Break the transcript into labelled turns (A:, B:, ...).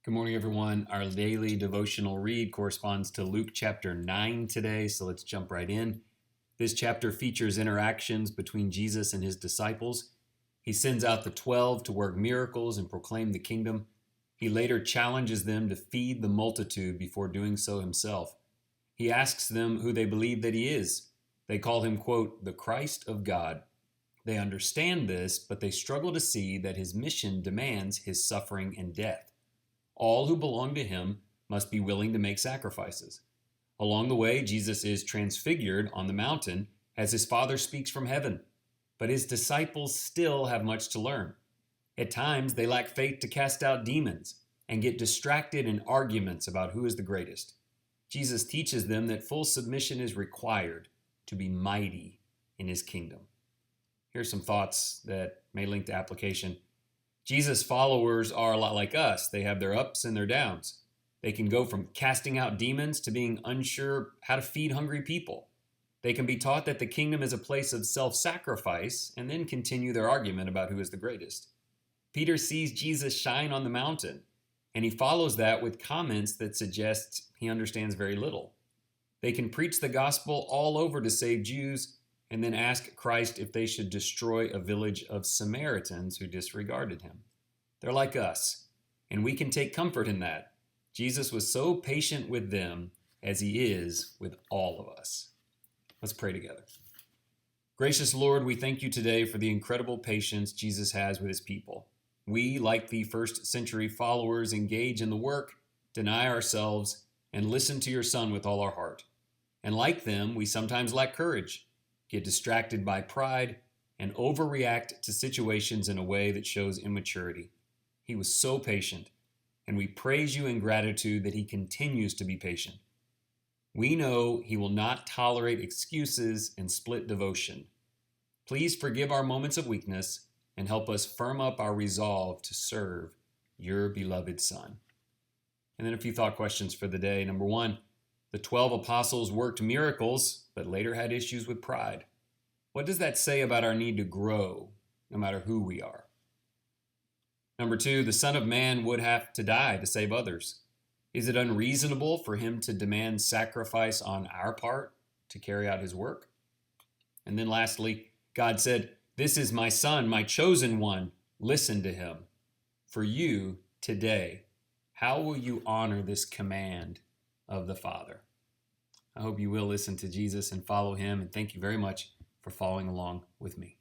A: Good morning, everyone. Our daily devotional read corresponds to Luke chapter 9 today, so let's jump right in. This chapter features interactions between Jesus and his disciples. He sends out the 12 to work miracles and proclaim the kingdom. He later challenges them to feed the multitude before doing so himself. He asks them who they believe that he is. They call him, quote, the Christ of God. They understand this, but they struggle to see that his mission demands his suffering and death. All who belong to him must be willing to make sacrifices. Along the way, Jesus is transfigured on the mountain as his Father speaks from heaven. But his disciples still have much to learn. At times, they lack faith to cast out demons and get distracted in arguments about who is the greatest. Jesus teaches them that full submission is required to be mighty in his kingdom. Here's some thoughts that may link to application. Jesus' followers are a lot like us. They have their ups and their downs. They can go from casting out demons to being unsure how to feed hungry people. They can be taught that the kingdom is a place of self-sacrifice and then continue their argument about who is the greatest. Peter sees Jesus shine on the mountain, and he follows that with comments that suggest he understands very little. They can preach the gospel all over to save Jews and then ask Christ if they should destroy a village of Samaritans who disregarded him. They're like us, and we can take comfort in that. Jesus was so patient with them as he is with all of us. Let's pray together. Gracious Lord, we thank you today for the incredible patience Jesus has with his people. We, like the first century followers, engage in the work, deny ourselves, and listen to your Son with all our heart. And like them, we sometimes lack courage, get distracted by pride, and overreact to situations in a way that shows immaturity. He was so patient, and we praise you in gratitude that he continues to be patient. We know he will not tolerate excuses and split devotion. Please forgive our moments of weakness and help us firm up our resolve to serve your beloved Son. And then a few thought questions for the day. Number one, the 12 apostles worked miracles, but later had issues with pride. What does that say about our need to grow, no matter who we are? Number two, the Son of Man would have to die to save others. Is it unreasonable for him to demand sacrifice on our part to carry out his work? And then lastly, God said, "This is my Son, my chosen one. Listen to him." For you today, how will you honor this command of the Father? I hope you will listen to Jesus and follow him, and thank you very much for following along with me.